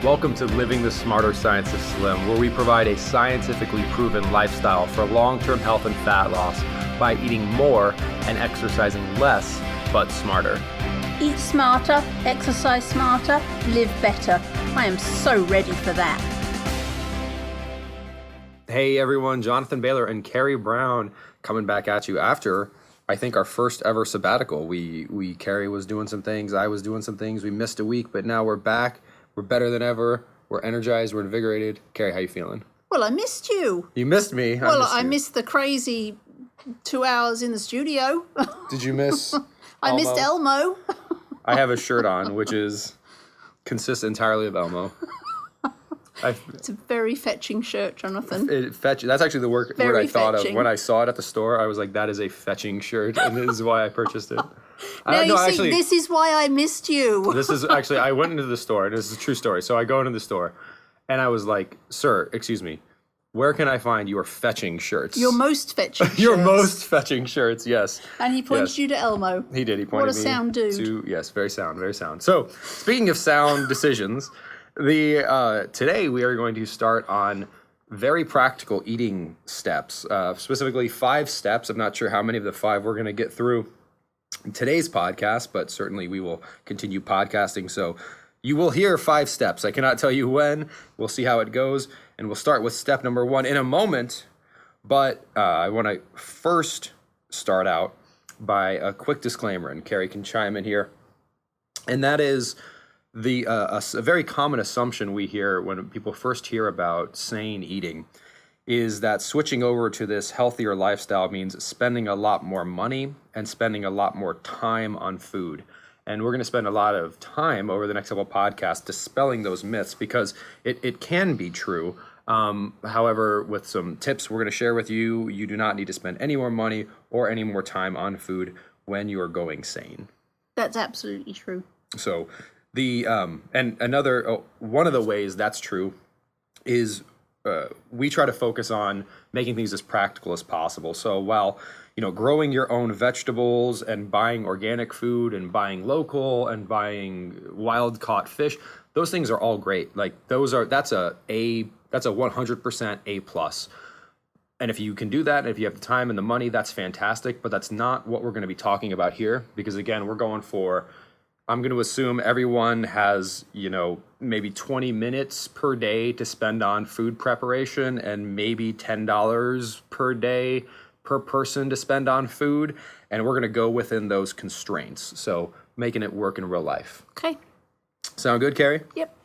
Welcome to Living the Smarter Science of Slim, where we provide a scientifically proven lifestyle for long-term health and fat loss by eating more and exercising less, but smarter. Eat smarter, exercise smarter, live better. I am so ready for that. Hey everyone, Jonathan Bailor and Carrie Brown coming back at you after, I think, our first ever sabbatical. Carrie was doing some things, I was doing some things, we missed a week, but now we're back. We're better than ever. We're energized. We're invigorated. Carrie, how you feeling? Well, I missed you. You missed me. I missed the crazy 2 hours in the studio. Did you miss I missed Elmo. I have a shirt on, which consists entirely of Elmo. It's a very fetching shirt, Jonathan. That's actually the word I thought of. When I saw it at the store, I was like, that is a fetching shirt, and this is why I purchased it. This is why I missed you. This is actually, I went into the store, and this is a true story. So I go into the store, and I was like, sir, excuse me, where can I find your fetching shirts? Your most fetching shirts. Your most fetching shirts, yes. And he pointed you to Elmo. He did. He pointed me to... What a sound dude. Yes, very sound, very sound. So, speaking of sound decisions, today we are going to start on very practical eating steps, specifically 5 steps. I'm not sure how many of the 5 we're going to get through in today's podcast, but certainly we will continue podcasting. So you will hear 5 steps. I cannot tell you when. We'll see how it goes. And we'll start with step number 1 in a moment. But I want to first start out by a quick disclaimer, and Carrie can chime in here. And that is a very common assumption we hear when people first hear about sane eating is that switching over to this healthier lifestyle means spending a lot more money and spending a lot more time on food. And we're going to spend a lot of time over the next couple of podcasts dispelling those myths because it can be true. However, with some tips we're going to share with you, you do not need to spend any more money or any more time on food when you are going sane. That's absolutely true. So one of the ways that's true is we try to focus on making things as practical as possible. So while, growing your own vegetables and buying organic food and buying local and buying wild caught fish, those things are all great. Like that's a 100% A plus. And if you can do that, and if you have the time and the money, that's fantastic. But that's not what we're going to be talking about here, because again, I'm going to assume everyone has, maybe 20 minutes per day to spend on food preparation and maybe $10 per day per person to spend on food. And we're going to go within those constraints. So making it work in real life. Okay. Sound good, Carrie? Yep.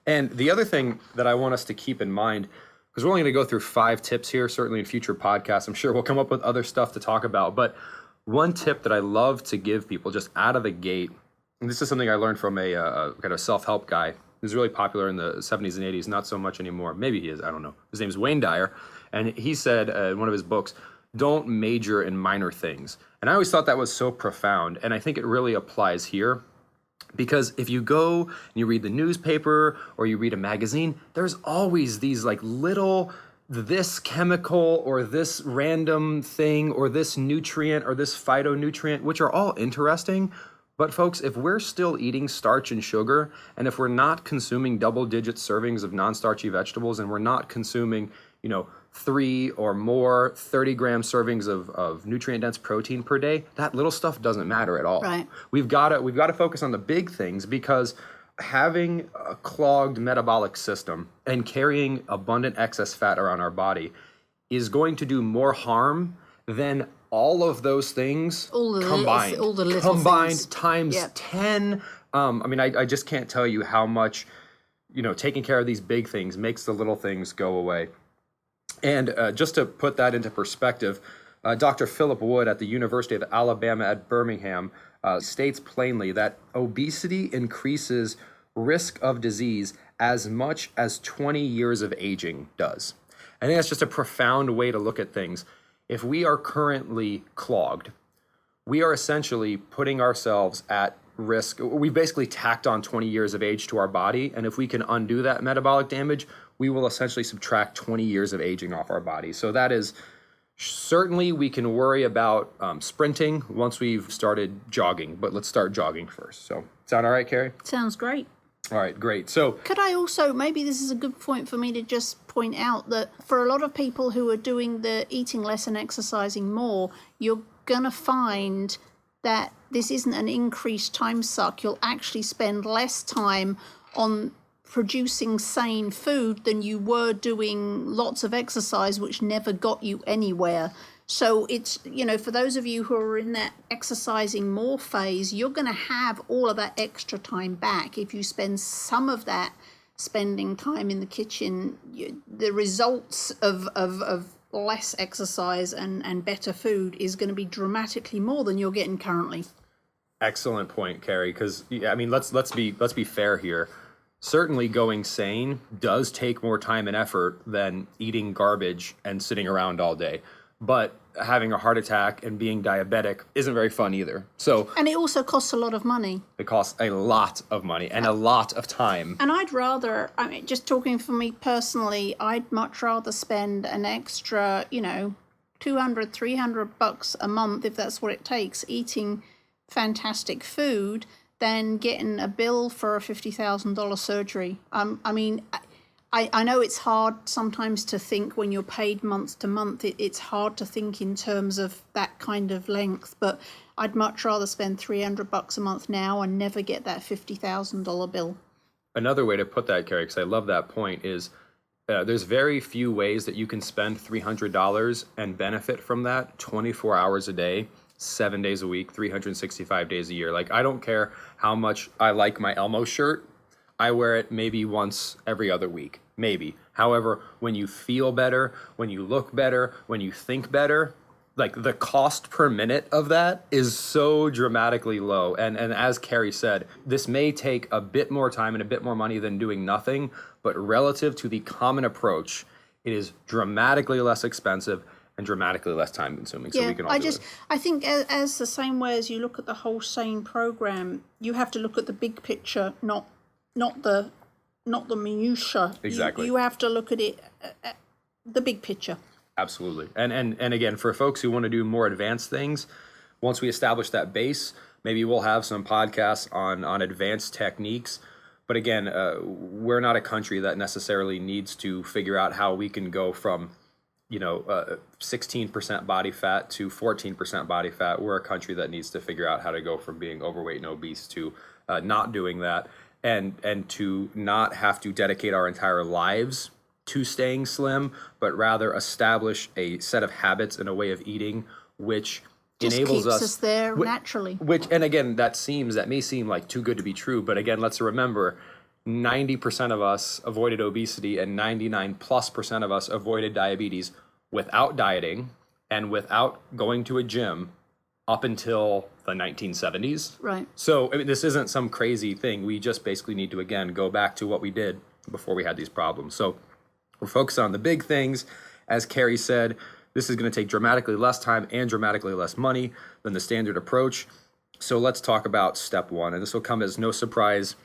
And the other thing that I want us to keep in mind, because we're only going to go through 5 tips here, certainly in future podcasts, I'm sure we'll come up with other stuff to talk about. But one tip that I love to give people just out of the gate, and this is something I learned from a kind of self-help guy who's really popular in the 70s and 80s, not so much anymore. Maybe he is, I don't know. His name's Wayne Dyer. And he said in one of his books, don't major in minor things. And I always thought that was so profound. And I think it really applies here. Because if you go and you read the newspaper or you read a magazine, there's always these like little, this chemical or this random thing or this nutrient or this phytonutrient, which are all interesting. But folks, if we're still eating starch and sugar, and if we're not consuming double-digit servings of non-starchy vegetables, and we're not consuming, 3 or more 30-gram servings of nutrient-dense protein per day, that little stuff doesn't matter at all. Right. We've got to focus on the big things, because having a clogged metabolic system and carrying abundant excess fat around our body is going to do more harm than all of those things combined times 10. I just can't tell you how much, taking care of these big things makes the little things go away. And just to put that into perspective, Dr. Philip Wood at the University of Alabama at Birmingham states plainly that obesity increases risk of disease as much as 20 years of aging does. I think that's just a profound way to look at things. If we are currently clogged, we are essentially putting ourselves at risk. We basically tacked on 20 years of age to our body. And if we can undo that metabolic damage, we will essentially subtract 20 years of aging off our body. So that is certainly, we can worry about sprinting once we've started jogging, but let's start jogging first. So sound all right, Carrie? Sounds great. All right, great. So could I also, maybe this is a good point for me to just point out that for a lot of people who are doing the eating less and exercising more, you're going to find that this isn't an increased time suck. You'll actually spend less time on producing sane food than you were doing lots of exercise, which never got you anywhere. So it's, for those of you who are in that exercising more phase, you're going to have all of that extra time back. If you spend some of that spending time in the kitchen, the results of less exercise and better food is going to be dramatically more than you're getting currently. Excellent point, Carrie, because, let's be fair here. Certainly going sane does take more time and effort than eating garbage and sitting around all day. But having a heart attack and being diabetic isn't very fun either. And it also costs a lot of money. It costs a lot of money and a lot of time. And I'd rather, just talking for me personally, I'd much rather spend an extra, $200, $300 a month, if that's what it takes, eating fantastic food than getting a bill for a $50,000 surgery. I know it's hard sometimes to think when you're paid month to month. It's hard to think in terms of that kind of length, but I'd much rather spend $300 a month now and never get that $50,000 bill. Another way to put that, Carrie, because I love that point, is there's very few ways that you can spend $300 and benefit from that 24 hours a day, 7 days a week, 365 days a year. Like, I don't care how much I like my Elmo shirt. I wear it maybe once every other week, maybe. However, when you feel better, when you look better, when you think better, like the cost per minute of that is so dramatically low. And as Carrie said, this may take a bit more time and a bit more money than doing nothing, but relative to the common approach, it is dramatically less expensive and dramatically less time consuming. So we can all do it. I think as the same way as you look at the whole SANE program, you have to look at the big picture, not the minutia. Exactly. You have to look at it, the big picture. Absolutely. And again, for folks who want to do more advanced things, once we establish that base, maybe we'll have some podcasts on advanced techniques. But again, we're not a country that necessarily needs to figure out how we can go from 16% body fat to 14% body fat. We're a country that needs to figure out how to go from being overweight and obese to not doing that. And to not have to dedicate our entire lives to staying slim, but rather establish a set of habits and a way of eating which just enables keeps us there naturally. And again, that may seem like too good to be true, but again, let's remember 90% of us avoided obesity and 99+% of us avoided diabetes without dieting and without going to a gym up until the 1970s. Right. So this isn't some crazy thing. We just basically need to, again, go back to what we did before we had these problems. So we're focused on the big things. As Carrie said, this is going to take dramatically less time and dramatically less money than the standard approach. So let's talk about step one. And this will come as no surprise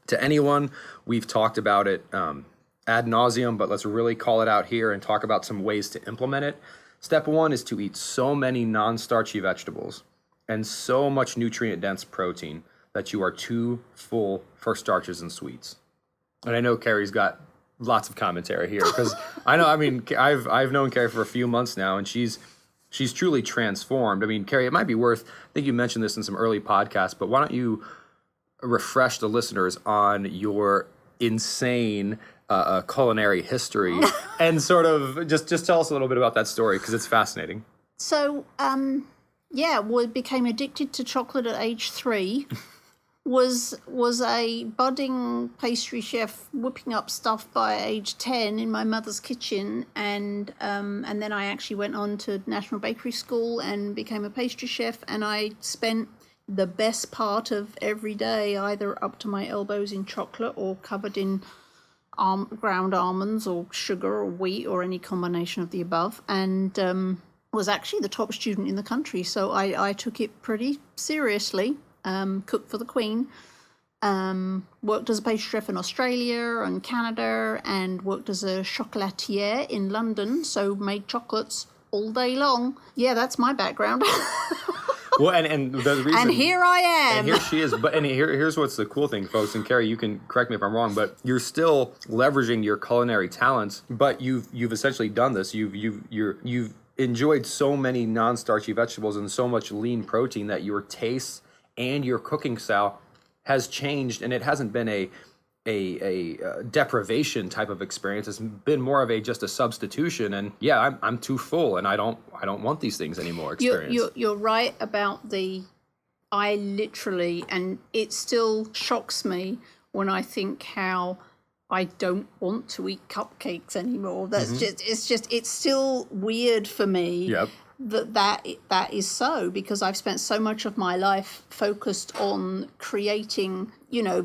to anyone. We've talked about it ad nauseum, but let's really call it out here and talk about some ways to implement it. Step one is to eat so many non-starchy vegetables and so much nutrient-dense protein that you are too full for starches and sweets. And I know Carrie's got lots of commentary here because I've known Carrie for a few months now, and she's truly transformed. I mean, Carrie, it might be worth, I think you mentioned this in some early podcasts, but why don't you refresh the listeners on your insane culinary history and sort of just tell us a little bit about that story because it's fascinating. So, became addicted to chocolate at age 3. Was a budding pastry chef whipping up stuff by age 10 in my mother's kitchen, and then I actually went on to National Bakery School and became a pastry chef, and I spent the best part of every day either up to my elbows in chocolate or covered in ground almonds or sugar or wheat or any combination of the above, and was actually the top student in the country. So I took it pretty seriously. Cooked for the Queen, worked as a pastry chef in Australia and Canada, and worked as a chocolatier in London, so made chocolates all day long. Yeah, that's my background. Well, and the reason, and here I am. And here she is. But here's what's the cool thing, folks. And Carrie, you can correct me if I'm wrong, but you're still leveraging your culinary talents. But you've essentially done this. You've enjoyed so many non-starchy vegetables and so much lean protein that your taste and your cooking style has changed, and it hasn't been a deprivation type of experience. It's been more of just a substitution, and yeah, I'm too full and I don't want these things anymore experience. You're right about I literally, and it still shocks me when I think how I don't want to eat cupcakes anymore. That's it's still weird for me. Yep. That is so, because I've spent so much of my life focused on creating,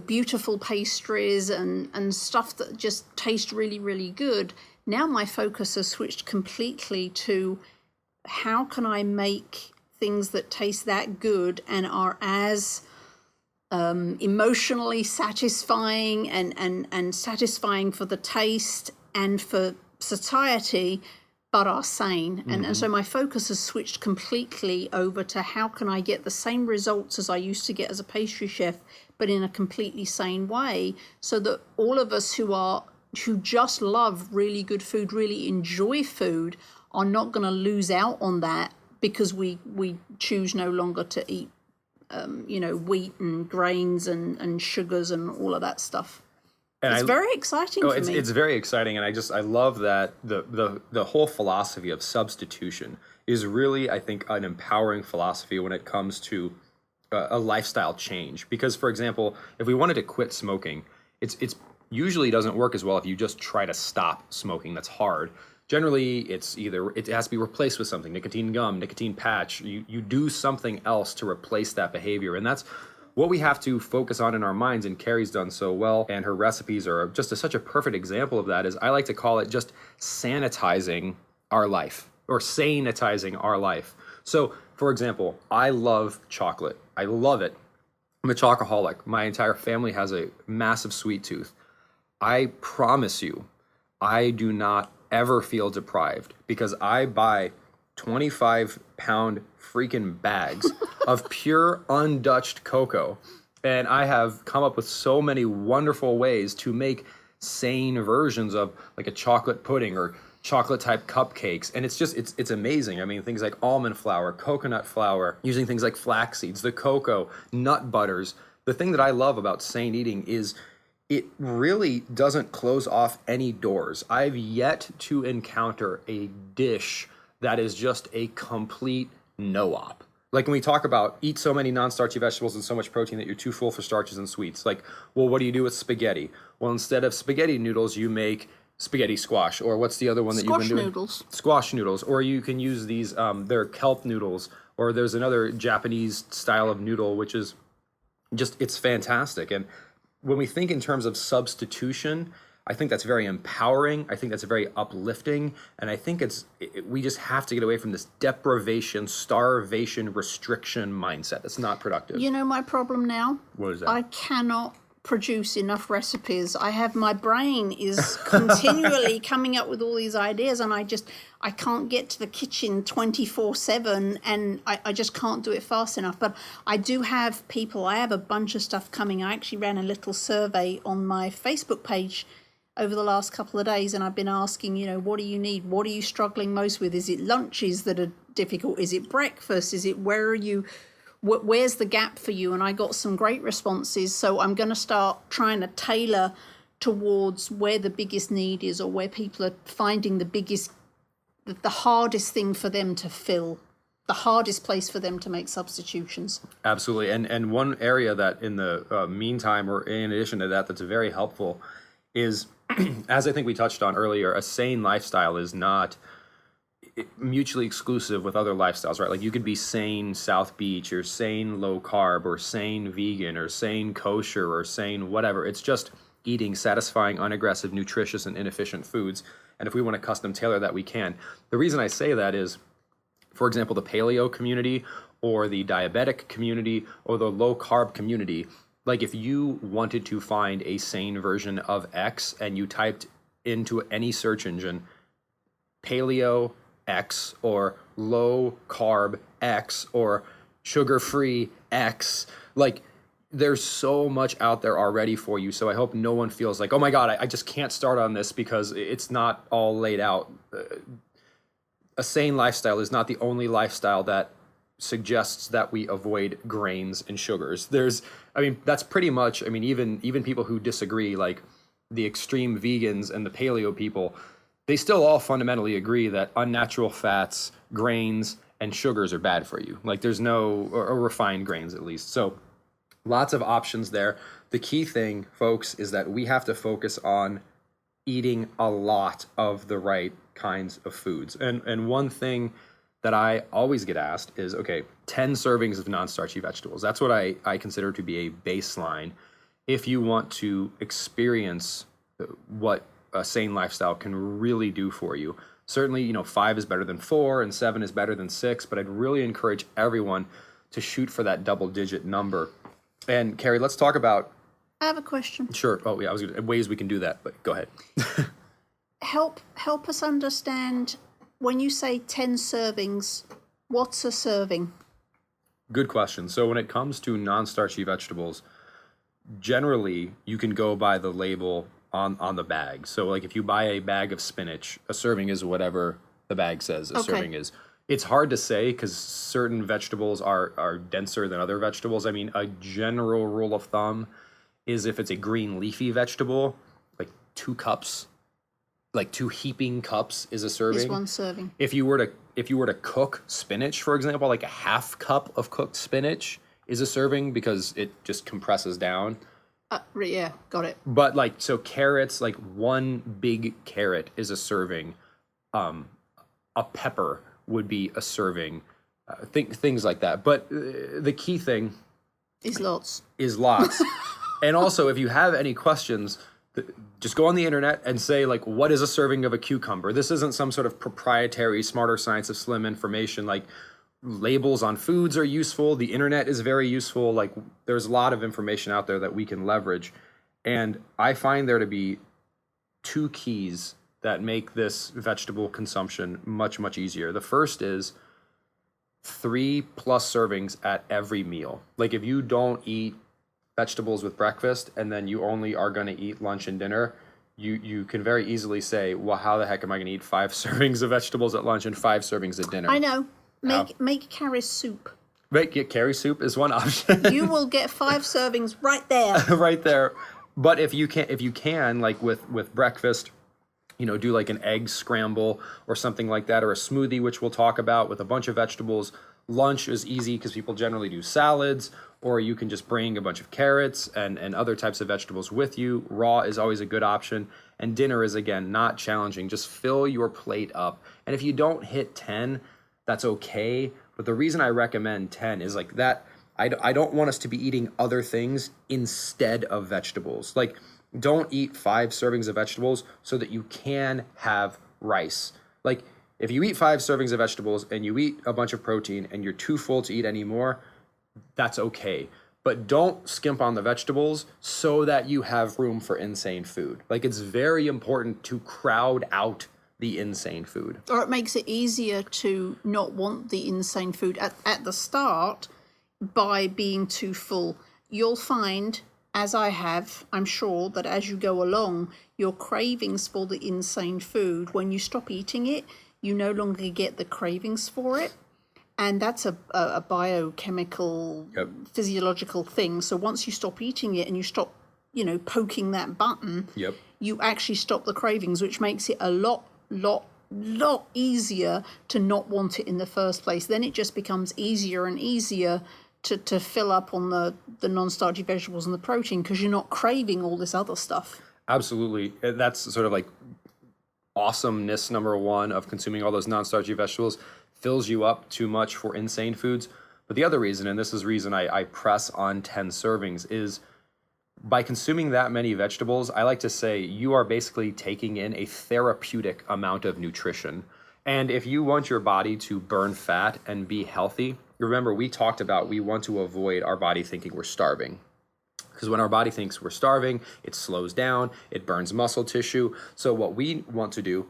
beautiful pastries and stuff that just taste really, really good. Now my focus has switched completely to how can I make things that taste that good and are as emotionally satisfying and satisfying for the taste and for satiety, but are sane. And so my focus has switched completely over to how can I get the same results as I used to get as a pastry chef, but in a completely sane way, so that all of us who just love really good food, really enjoy food, are not going to lose out on that because we choose no longer to eat wheat and grains and sugars and all of that stuff. And it's very exciting for me. It's very exciting, and I love that the whole philosophy of substitution is really, I think, an empowering philosophy when it comes to a lifestyle change. Because, for example, if we wanted to quit smoking, it's usually doesn't work as well if you just try to stop smoking. That's hard. Generally, it has to be replaced with something, nicotine gum, nicotine patch. You do something else to replace that behavior, and that's what we have to focus on in our minds, and Carrie's done so well, and her recipes are just such a perfect example of that. Is I like to call it just sanitizing our life, or sanitizing our life. So, for example, I love chocolate. I love it. I'm a chocoholic. My entire family has a massive sweet tooth. I promise you, I do not ever feel deprived because I buy 25-pound freaking bags of pure undutched cocoa, and I have come up with so many wonderful ways to make sane versions of like a chocolate pudding or chocolate type cupcakes, and it's amazing. I mean, things like almond flour, coconut flour, using things like flax seeds, the cocoa, nut butters. The thing that I love about sane eating is it really doesn't close off any doors. I've yet to encounter a dish that is just a complete no-op. Like when we talk about eat so many non-starchy vegetables and so much protein that you're too full for starches and sweets. Like, well, what do you do with spaghetti? Well, instead of spaghetti noodles, you make spaghetti squash. Or what's the other one that you've been doing? Squash noodles. Squash noodles. Or you can use these, they're kelp noodles. Or there's another Japanese style of noodle, which is just, it's fantastic. And when we think in terms of substitution, I think that's very empowering. I think that's very uplifting. And I think we just have to get away from this deprivation, starvation, restriction mindset. That's not productive. You know my problem now? What is that? I cannot produce enough recipes. My brain is continually coming up with all these ideas, and I can't get to the kitchen 24/7, and I just can't do it fast enough. But I do have people, I have a bunch of stuff coming. I actually ran a little survey on my Facebook page over the last couple of days, and I've been asking, what do you need? What are you struggling most with? Is it lunches that are difficult? Is it breakfast? Is it where's the gap for you? And I got some great responses. So I'm going to start trying to tailor towards where the biggest need is, or where people are finding the hardest thing for them to fill, the hardest place for them to make substitutions. Absolutely. And one area that in the meantime, or in addition to that, that's very helpful is, as I think we touched on earlier, a sane lifestyle is not mutually exclusive with other lifestyles, right? Like you could be sane South Beach, or sane low carb, or sane vegan, or sane kosher, or sane whatever. It's just eating satisfying, unaggressive, nutritious, and inefficient foods. And if we want to custom tailor that, we can. The reason I say that is, for example, the paleo community, or the diabetic community, or the low carb community, like if you wanted to find a sane version of X and you typed into any search engine paleo X or low carb X or sugar-free X. Like, there's so much out there already for you. So I hope no one feels like, oh my God, I just can't start on this because it's not all laid out. A sane lifestyle is not the only lifestyle that suggests that we avoid grains and sugars. That's pretty much, even people who disagree, like the extreme vegans and the paleo people, they still all fundamentally agree that unnatural fats, grains, and sugars are bad for you. Like there's no, or refined grains at least. So lots of options there. The key thing, folks, is that we have to focus on eating a lot of the right kinds of foods. And one thing that I always get asked is, okay, 10 servings of non-starchy vegetables. That's what I consider to be a baseline if you want to experience what a sane lifestyle can really do for you. Certainly, 5 is better than 4 and 7 is better than 6, but I'd really encourage everyone to shoot for that double-digit number. And Carrie, let's talk about... I have a question. Sure. Oh, yeah, ways we can do that, but go ahead. Help us understand, when you say 10 servings, what's a serving? Good question. So when it comes to non-starchy vegetables, generally you can go by the label on the bag. So like if you buy a bag of spinach, a serving is whatever the bag says a serving is. It's hard to say because certain vegetables are denser than other vegetables. A general rule of thumb is if it's a green leafy vegetable, like 2 cups, like 2 heaping cups is a serving. Is one serving. If you were to cook spinach, for example, like a half cup of cooked spinach is a serving because it just compresses down. Yeah, got it. But so carrots, like 1 big carrot is a serving. A pepper would be a serving. Things like that. But the key thing is lots. And also, if you have any questions, just go on the internet and say, like, what is a serving of a cucumber? This isn't some sort of proprietary Smarter Science of Slim information. Like, labels on foods are useful. The internet is very useful. Like, there's a lot of information out there that we can leverage. And I find there to be 2 keys that make this vegetable consumption much, much easier. The first is 3+ servings at every meal. Like, if you don't eat vegetables with breakfast and then you only are going to eat lunch and dinner, you can very easily say, well, how the heck am I going to eat 5 servings of vegetables at lunch and 5 servings at dinner? I know. Make carrot soup. Carrot soup is one option. You will get 5 servings right there. Right there. But if you can, like with breakfast, do like an egg scramble or something like that, or a smoothie, which we'll talk about, with a bunch of vegetables. Lunch is easy because people generally do salads, or you can just bring a bunch of carrots and other types of vegetables with you. Raw is always a good option. And dinner is, again, not challenging. Just fill your plate up. And if you don't hit 10, that's okay. But the reason I recommend 10 is like that. I don't want us to be eating other things instead of vegetables. Like, don't eat 5 servings of vegetables so that you can have rice. Like, if you eat 5 servings of vegetables and you eat a bunch of protein and you're too full to eat any more, that's okay. But don't skimp on the vegetables so that you have room for insane food. Like, it's very important to crowd out the insane food. Or it makes it easier to not want the insane food at the start by being too full. You'll find, as I have, I'm sure, that as you go along, your cravings for the insane food, when you stop eating it, you no longer get the cravings for it. And that's a biochemical, physiological thing. So once you stop eating it and you stop, poking that button, you actually stop the cravings, which makes it a lot easier to not want it in the first place. Then it just becomes easier and easier to fill up on the non-starchy vegetables and the protein because you're not craving all this other stuff. Absolutely. That's sort of like awesomeness number 1 of consuming all those non-starchy vegetables. Fills you up too much for insane foods. But the other reason, and this is the reason I press on 10 servings, is by consuming that many vegetables, I like to say you are basically taking in a therapeutic amount of nutrition. And if you want your body to burn fat and be healthy, remember we talked about we want to avoid our body thinking we're starving. Because when our body thinks we're starving, it slows down, it burns muscle tissue. So what we want to do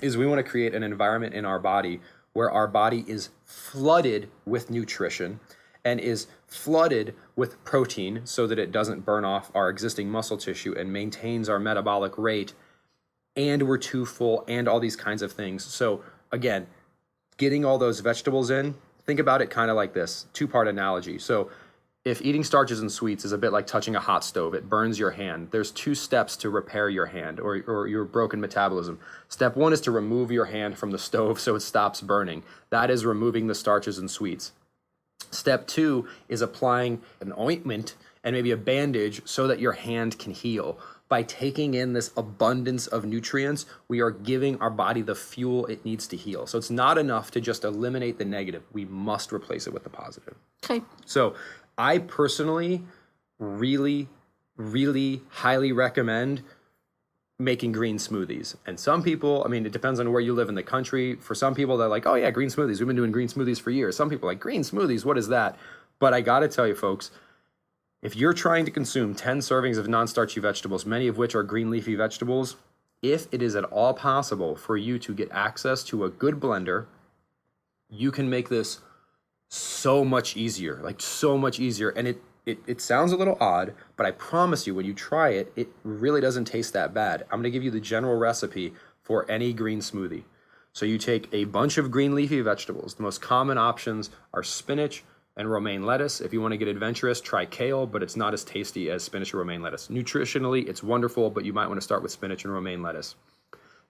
is we want to create an environment in our body where our body is flooded with nutrition and is flooded with protein so that it doesn't burn off our existing muscle tissue and maintains our metabolic rate, and we're too full, and all these kinds of things. So again, getting all those vegetables in, think about it kind of like this, two-part analogy. So if eating starches and sweets is a bit like touching a hot stove, it burns your hand. There's 2 steps to repair your hand or your broken metabolism. Step 1 is to remove your hand from the stove so it stops burning. That is removing the starches and sweets. Step 2 is applying an ointment and maybe a bandage so that your hand can heal. By taking in this abundance of nutrients, we are giving our body the fuel it needs to heal. So it's not enough to just eliminate the negative. We must replace it with the positive. Okay. So I personally really, really highly recommend making green smoothies. And some people, I mean, it depends on where you live in the country. For some people, they're like, oh yeah, green smoothies. We've been doing green smoothies for years. Some people are like, green smoothies, what is that? But I gotta tell you folks, if you're trying to consume 10 servings of non-starchy vegetables, many of which are green leafy vegetables, if it is at all possible for you to get access to a good blender, you can make this so much easier, like so much easier. And it sounds a little odd, but I promise you, when you try it, it really doesn't taste that bad. I'm gonna give you the general recipe for any green smoothie. So you take a bunch of green leafy vegetables. The most common options are spinach and romaine lettuce. If you want to get adventurous, try kale, but it's not as tasty as spinach or romaine lettuce. Nutritionally, it's wonderful, but you might want to start with spinach and romaine lettuce.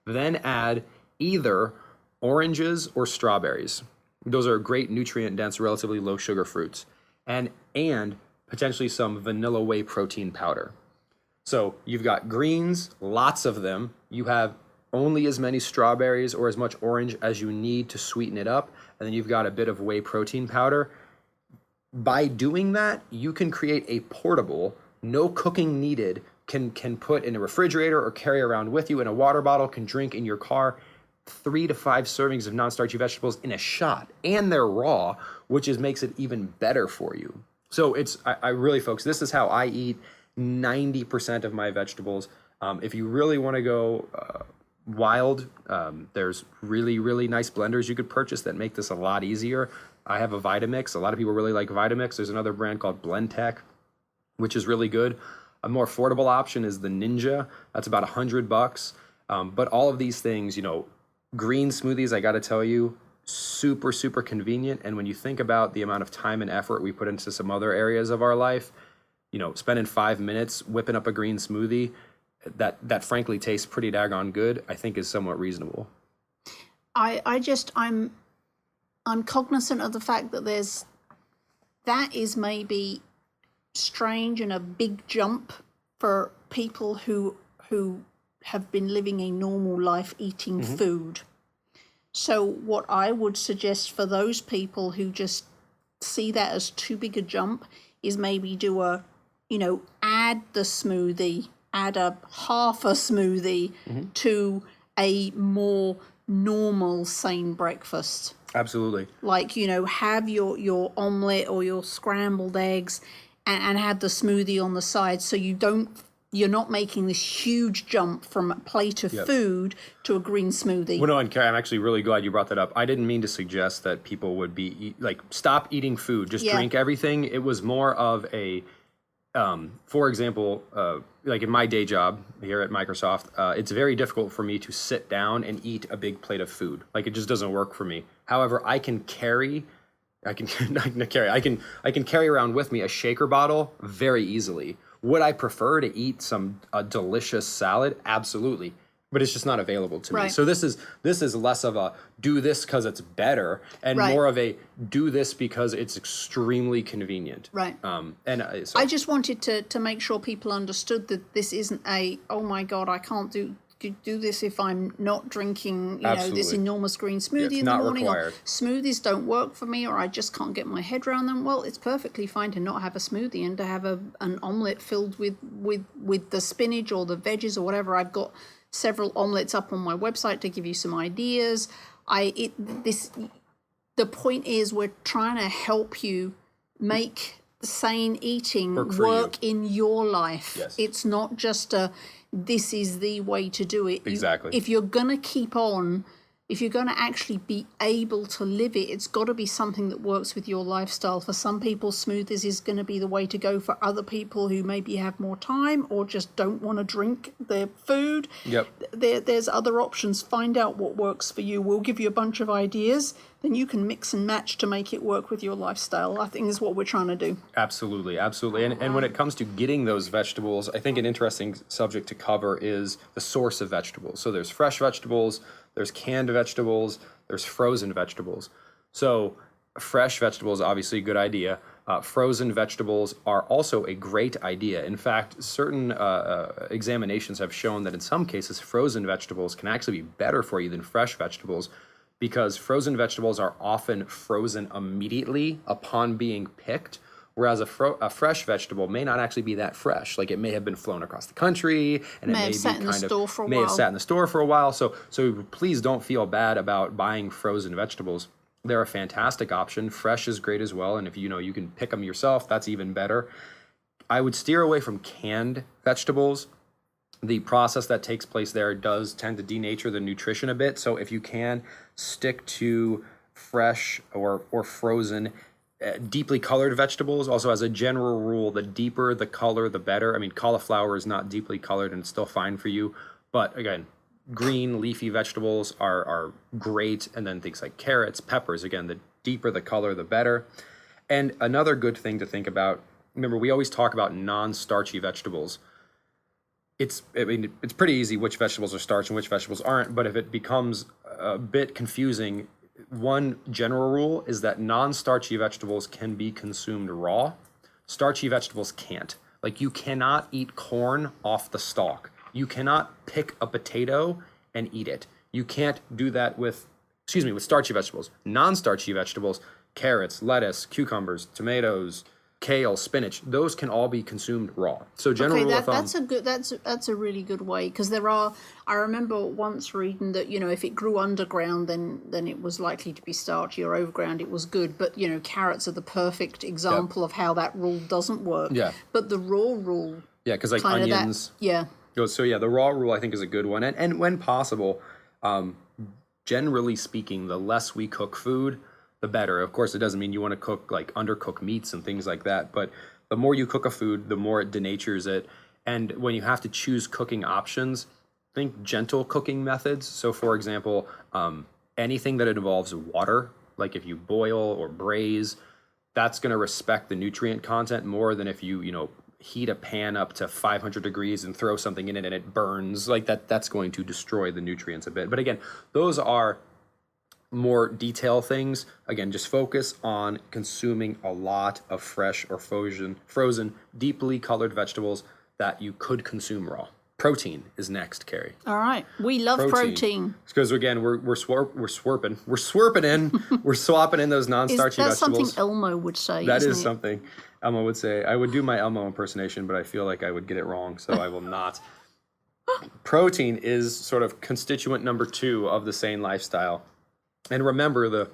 Then add either oranges or strawberries. Those are great nutrient-dense, relatively low-sugar fruits. And potentially some vanilla whey protein powder. So you've got greens, lots of them. You have only as many strawberries or as much orange as you need to sweeten it up. And then you've got a bit of whey protein powder. By doing that, you can create a portable, no cooking needed, can put in a refrigerator or carry around with you in a water bottle, can drink in your car, 3 to 5 servings of non-starchy vegetables in a shot, and they're raw, which makes it even better for you. So I really, folks, this is how I eat 90% of my vegetables. If you really want to go wild, there's really, really nice blenders you could purchase that make this a lot easier. I have a Vitamix. A lot of people really like Vitamix. There's another brand called BlendTech, which is really good. A more affordable option is the Ninja. That's about $100. But all of these things, green smoothies, I got to tell you, super, super convenient. And when you think about the amount of time and effort we put into some other areas of our life, spending 5 minutes whipping up a green smoothie that frankly tastes pretty daggone good, I think is somewhat reasonable. I'm cognizant of the fact that that is maybe strange and a big jump for people who have been living a normal life eating food. So what I would suggest for those people who just see that as too big a jump is maybe do add the smoothie, add a half a smoothie to a more normal SANE breakfast. Absolutely. Like, have your omelet or your scrambled eggs and have the smoothie on the side, so you're not making this huge jump from a plate of food to a green smoothie. Well, no, and Carrie, I'm actually really glad you brought that up. I didn't mean to suggest that people would stop eating food, just drink everything. It was more of a, for example, like in my day job here at Microsoft, it's very difficult for me to sit down and eat a big plate of food. Like, it just doesn't work for me. However, I can carry around with me a shaker bottle very easily. Would I prefer to eat a delicious salad? Absolutely. But it's just not available to me. So this is less of a do this because it's better and more of a do this because it's extremely convenient. Right. So I just wanted to make sure people understood that this isn't oh my God, I can't do this if I'm not drinking, this enormous green smoothie in the morning. Or smoothies don't work for me, or I just can't get my head around them. Well, it's perfectly fine to not have a smoothie and to have an omelet filled with the spinach or the veggies or whatever. I've got several omelets up on my website to give you some ideas. The point is, we're trying to help you make SANE eating work in your life. Yes. It's not just this is the way to do it. Exactly. If you're going to keep on, if you're going to actually be able to live it, it's got to be something that works with your lifestyle. For some people, smoothies is going to be the way to go. For other people who maybe have more time or just don't want to drink their food, there's other options. Find out what works for you. We'll give you a bunch of ideas. Then you can mix and match to make it work with your lifestyle, I think is what we're trying to do. Absolutely, absolutely. And when it comes to getting those vegetables, I think an interesting subject to cover is the source of vegetables. So there's fresh vegetables, there's canned vegetables, there's frozen vegetables. So fresh vegetables, obviously a good idea. Frozen vegetables are also a great idea. In fact, certain examinations have shown that in some cases, frozen vegetables can actually be better for you than fresh vegetables, because frozen vegetables are often frozen immediately upon being picked, whereas a fresh vegetable may not actually be that fresh. Like, it may have been flown across the country, and it may have sat in the store for a while. So please don't feel bad about buying frozen vegetables. They're a fantastic option. Fresh is great as well, and if you can pick them yourself, that's even better. I would steer away from canned vegetables. The process that takes place there does tend to denature the nutrition a bit. So if you can, stick to fresh or frozen, deeply colored vegetables. Also, as a general rule, the deeper the color, the better. I mean, cauliflower is not deeply colored and it's still fine for you. But again, green leafy vegetables are great. And then things like carrots, peppers, again, the deeper the color, the better. And another good thing to think about, remember, we always talk about non-starchy vegetables. It's pretty easy which vegetables are starch and which vegetables aren't, but if it becomes a bit confusing, one general rule is that non-starchy vegetables can be consumed raw. Starchy vegetables can't. Like, you cannot eat corn off the stalk. You cannot pick a potato and eat it. You can't do that with starchy vegetables. Non-starchy vegetables, carrots, lettuce, cucumbers, tomatoes, kale, spinach, those can all be consumed raw. So general rule of thumb, that's a really good way, because I remember once reading that if it grew underground then it was likely to be starchy, or overground it was good. But carrots are the perfect example of how that rule doesn't work. Yeah. But the raw rule, because like onions, So the raw rule I think is a good one, and when possible, generally speaking, the less we cook food, the better. Of course, it doesn't mean you want to cook like undercooked meats and things like that, but the more you cook a food, the more it denatures it. And when you have to choose cooking options, think gentle cooking methods. So for example, anything that involves water, like if you boil or braise, that's going to respect the nutrient content more than if you heat a pan up to 500 degrees and throw something in it and it burns. Like that's going to destroy the nutrients a bit. But again, those are more detail things. Again, just focus on consuming a lot of fresh or frozen, deeply colored vegetables that you could consume raw. Protein is next, Carrie. All right, we love protein. Because again, we're swapping in those non-starchy vegetables. That's something Elmo would say. That is something Elmo would say. I would do my Elmo impersonation, but I feel like I would get it wrong, so I will not. Protein is sort of constituent number 2 of the SANE lifestyle. And remember, the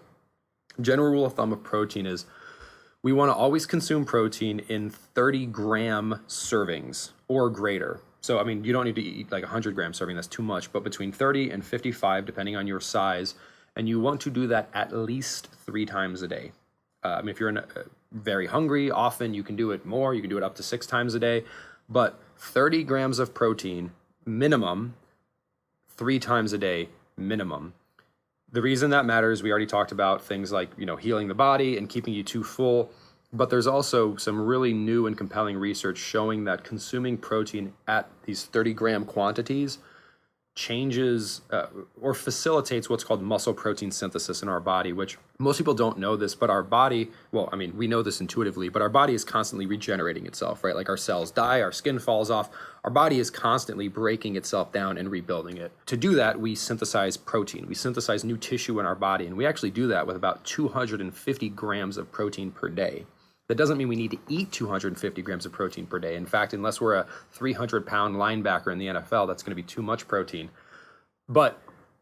general rule of thumb of protein is we want to always consume protein in 30-gram servings or greater. So, I mean, you don't need to eat like 100-gram serving. That's too much. But between 30 and 55, depending on your size. And you want to do that at least 3 times a day. If you're very hungry, often you can do it more. You can do it up to 6 times a day. But 30 grams of protein minimum, 3 times a day minimum. The reason that matters, we already talked about things like, healing the body and keeping you too full, but there's also some really new and compelling research showing that consuming protein at these 30-gram quantities changes or facilitates what's called muscle protein synthesis in our body, which most people don't know this, but our body, we know this intuitively, but our body is constantly regenerating itself, right? Like our cells die, our skin falls off, our body is constantly breaking itself down and rebuilding it. To do that, we synthesize protein. We synthesize new tissue in our body, and we actually do that with about 250 grams of protein per day. That doesn't mean we need to eat 250 grams of protein per day. In fact, unless we're a 300-pound linebacker in the NFL, that's going to be too much protein. But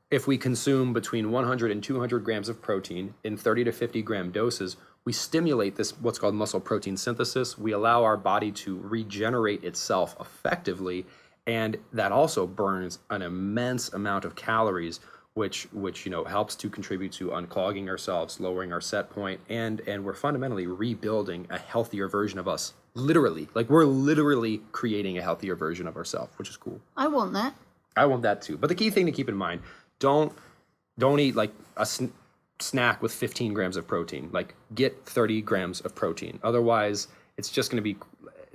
if we consume between 100 and 200 grams of protein in 30 to 50 gram doses, we stimulate this, what's called muscle protein synthesis. We allow our body to regenerate itself effectively, and that also burns an immense amount of calories, which helps to contribute to unclogging ourselves, lowering our set point, and we're fundamentally rebuilding a healthier version of us. Literally, like we're literally creating a healthier version of ourselves, which is cool. I want that. I want that too. But the key thing to keep in mind, don't eat like a snack with 15 grams of protein. Like get 30 grams of protein. Otherwise, it's just going to be,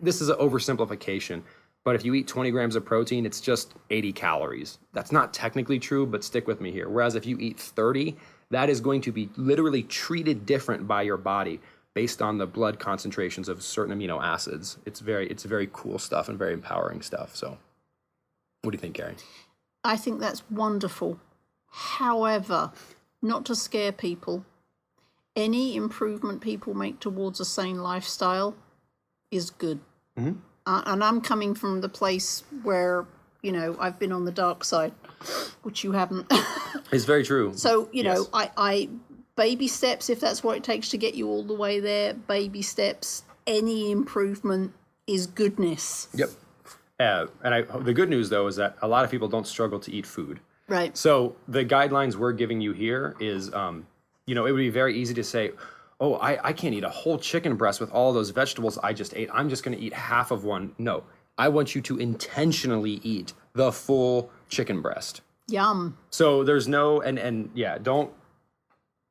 this is an oversimplification, but if you eat 20 grams of protein, it's just 80 calories. That's not technically true, but stick with me here. Whereas if you eat 30, that is going to be literally treated different by your body based on the blood concentrations of certain amino acids. It's very cool stuff and very empowering stuff. So what do you think, Carrie? I think that's wonderful. However, not to scare people, any improvement people make towards a sane lifestyle is good. Mm-hmm. And I'm coming from the place where, I've been on the dark side, which you haven't. It's very true. So, I baby steps, if that's what it takes to get you all the way there, baby steps, any improvement is goodness. Yep. The good news, though, is that a lot of people don't struggle to eat food. Right. So the guidelines we're giving you here is, it would be very easy to say, oh, I can't eat a whole chicken breast with all those vegetables I just ate. I'm just going to eat half of one. No, I want you to intentionally eat the full chicken breast. Yum. So there's no,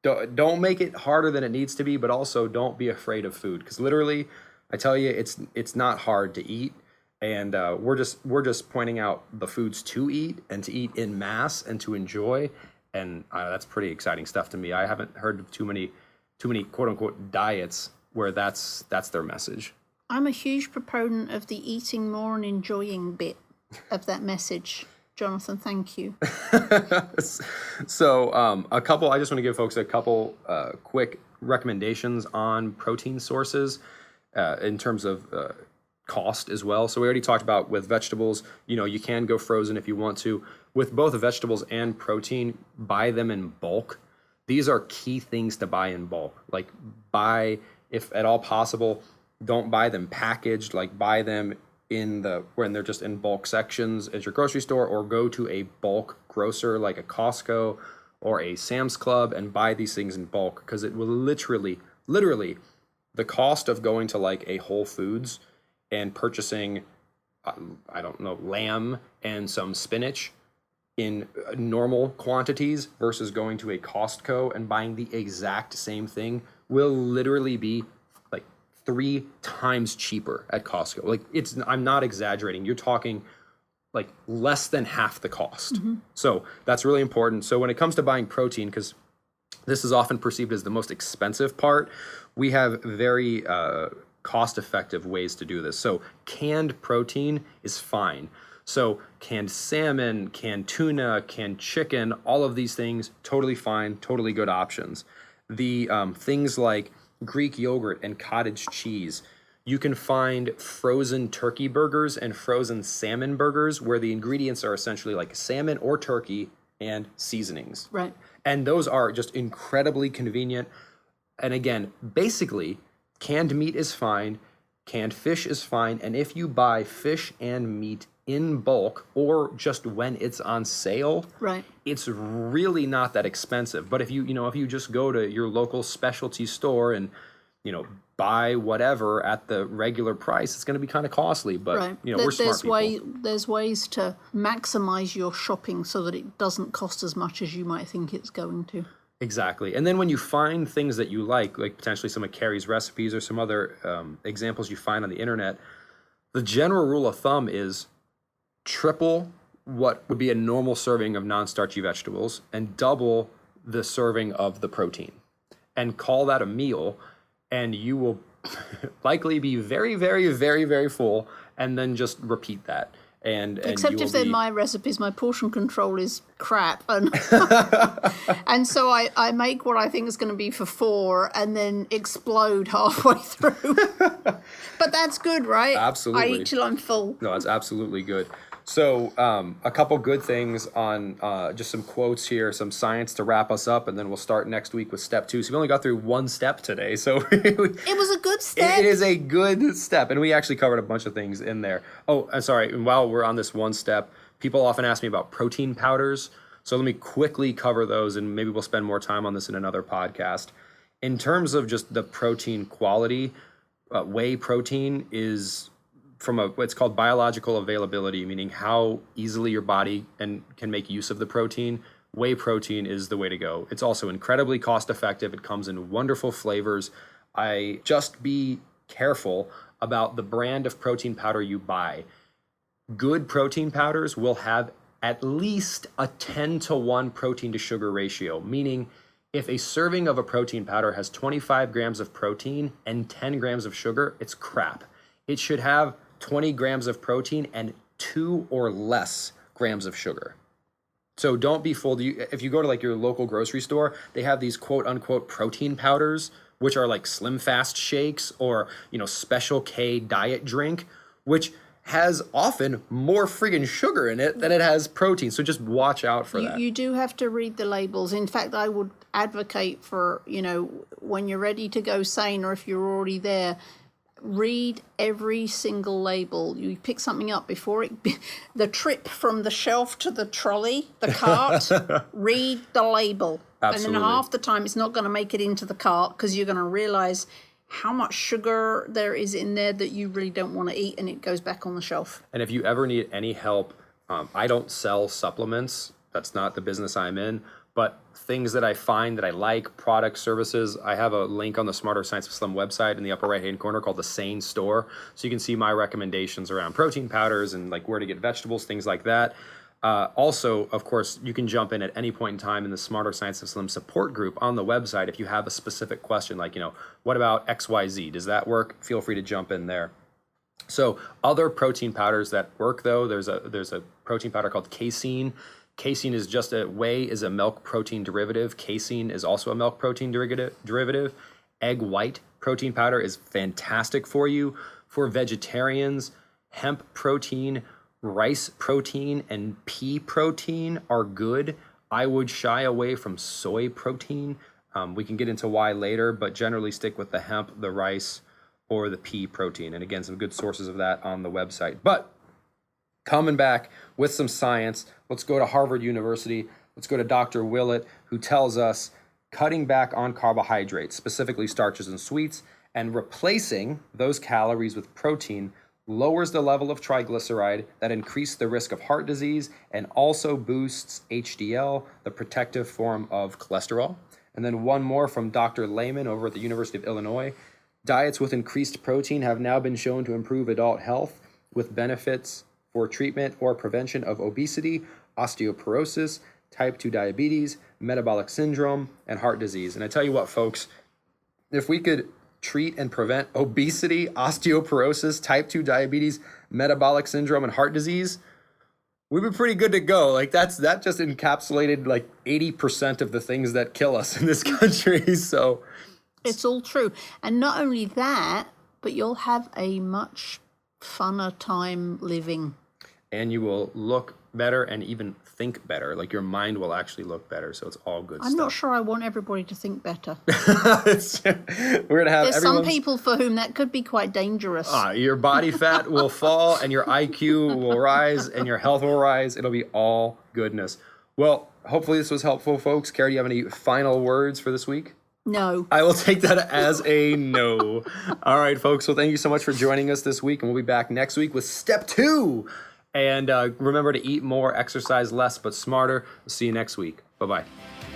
don't make it harder than it needs to be, but also don't be afraid of food. Because literally, I tell you, it's not hard to eat. And we're just pointing out the foods to eat and to eat in mass and to enjoy. And that's pretty exciting stuff to me. I haven't heard of too many quote unquote diets where that's their message. I'm a huge proponent of the eating more and enjoying bit of that message. Jonathan, thank you. So I just want to give folks a couple quick recommendations on protein sources in terms of cost as well. So we already talked about with vegetables, you can go frozen if you want to. With both vegetables and protein, buy them in bulk. These are key things to buy in bulk. Like buy, if at all possible, don't buy them packaged, like buy them when they're just in bulk sections at your grocery store, or go to a bulk grocer like a Costco or a Sam's Club and buy these things in bulk, because it will literally, the cost of going to like a Whole Foods and purchasing, lamb and some spinach in normal quantities versus going to a Costco and buying the exact same thing will literally be like 3 times cheaper at Costco. Like I'm not exaggerating. You're talking like less than half the cost. Mm-hmm. So that's really important. So when it comes to buying protein, because this is often perceived as the most expensive part, we have very cost-effective ways to do this. So canned protein is fine. So canned salmon, canned tuna, canned chicken, all of these things, totally fine, totally good options. The things like Greek yogurt and cottage cheese, you can find frozen turkey burgers and frozen salmon burgers where the ingredients are essentially like salmon or turkey and seasonings. Right. And those are just incredibly convenient. And again, basically, canned meat is fine, canned fish is fine, and if you buy fish and meat in bulk or just when it's on sale, right, it's really not that expensive. But if you just go to your local specialty store and buy whatever at the regular price, it's going to be kind of costly. But right. We're smart people. There's ways to maximize your shopping so that it doesn't cost as much as you might think it's going to. Exactly. And then when you find things that you like potentially some of Carrie's recipes or some other examples you find on the internet, the general rule of thumb is triple what would be a normal serving of non-starchy vegetables and double the serving of the protein. And call that a meal, and you will likely be very, very, very, very full, and then just repeat that. Except if they're my recipes, my portion control is crap, and and so I make what I think is going to be for 4, and then explode halfway through. But that's good, right? Absolutely. I eat till I'm full. No, it's absolutely good. So a couple good things on just some quotes here, some science to wrap us up, and then we'll start next week with step 2. So we only got through 1 step today. So it was a good step. It is a good step, and we actually covered a bunch of things in there. Oh, I'm sorry. And while we're on this 1 step, people often ask me about protein powders. So let me quickly cover those, and maybe we'll spend more time on this in another podcast. In terms of just the protein quality, whey protein is what's called biological availability, meaning how easily your body can make use of the protein. Whey protein is the way to go. It's also incredibly cost effective. It comes in wonderful flavors. Just be careful about the brand of protein powder you buy. Good protein powders will have at least a 10-to-1 protein to sugar ratio, meaning if a serving of a protein powder has 25 grams of protein and 10 grams of sugar, it's crap. It should have 20 grams of protein and 2 or less grams of sugar. So don't be fooled. If you go to like your local grocery store, they have these quote unquote protein powders, which are like Slim Fast shakes or, Special K diet drink, which has often more friggin' sugar in it than it has protein. So just watch out for that. You do have to read the labels. In fact, I would advocate for, when you're ready to go SANE, or if you're already there, read every single label. You pick something up before the trip from the shelf to the trolley, the cart, read the label. Absolutely. And then half the time it's not going to make it into the cart because you're going to realize how much sugar there is in there that you really don't want to eat, and it goes back on the shelf. And if you ever need any help, I don't sell supplements. That's not the business I'm in. But things that I find that I like, products, services, I have a link on the Smarter Science of Slim website in the upper right-hand corner called the SANE store. So you can see my recommendations around protein powders and like where to get vegetables, things like that. Also, of course, you can jump in at any point in time in the Smarter Science of Slim support group on the website if you have a specific question, like, what about XYZ? Does that work? Feel free to jump in there. So other protein powders that work, though, there's a protein powder called casein. Casein is whey is a milk protein derivative. Casein is also a milk protein derivative. Egg white protein powder is fantastic for you. For vegetarians, hemp protein, rice protein, and pea protein are good. I would shy away from soy protein. We can get into why later, but generally stick with the hemp, the rice, or the pea protein. And again, some good sources of that on the website. But coming back with some science, let's go to Harvard University. Let's go to Dr. Willett, who tells us cutting back on carbohydrates, specifically starches and sweets, and replacing those calories with protein lowers the level of triglyceride that increase the risk of heart disease and also boosts HDL, the protective form of cholesterol. And then one more from Dr. Lehman over at the University of Illinois. Diets with increased protein have now been shown to improve adult health with benefits for treatment or prevention of obesity, osteoporosis, type 2 diabetes, metabolic syndrome, and heart disease. And I tell you what, folks, if we could treat and prevent obesity, osteoporosis, type 2 diabetes, metabolic syndrome, and heart disease, we'd be pretty good to go. Like that just encapsulated like 80% of the things that kill us in this country. So it's all true. And not only that, but you'll have a much funner time living. And you will look better and even think better. Like your mind will actually look better. So it's all good stuff. I'm not sure I want everybody to think better. We're going to have There's some people for whom that could be quite dangerous. Your body fat will fall and your IQ will rise and your health will rise. It'll be all goodness. Well, hopefully this was helpful, folks. Carrie, do you have any final words for this week? No. I will take that as a no. All right, folks. Well, thank you so much for joining us this week. And we'll be back next week with step 2. And remember to eat more, exercise less, but smarter. We'll see you next week. Bye-bye.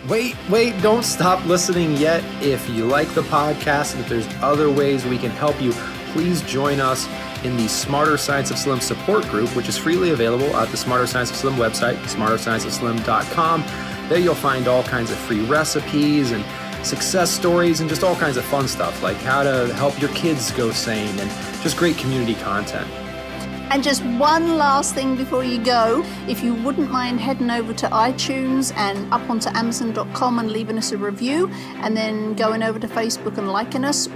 Wait, don't stop listening yet. If you like the podcast and if there's other ways we can help you, please join us in the Smarter Science of Slim support group, which is freely available at the Smarter Science of Slim website, smarterscienceofslim.com. There you'll find all kinds of free recipes and success stories and just all kinds of fun stuff, like how to help your kids go sane and just great community content. And just one last thing before you go, if you wouldn't mind heading over to iTunes and up onto Amazon.com and leaving us a review, and then going over to Facebook and liking us.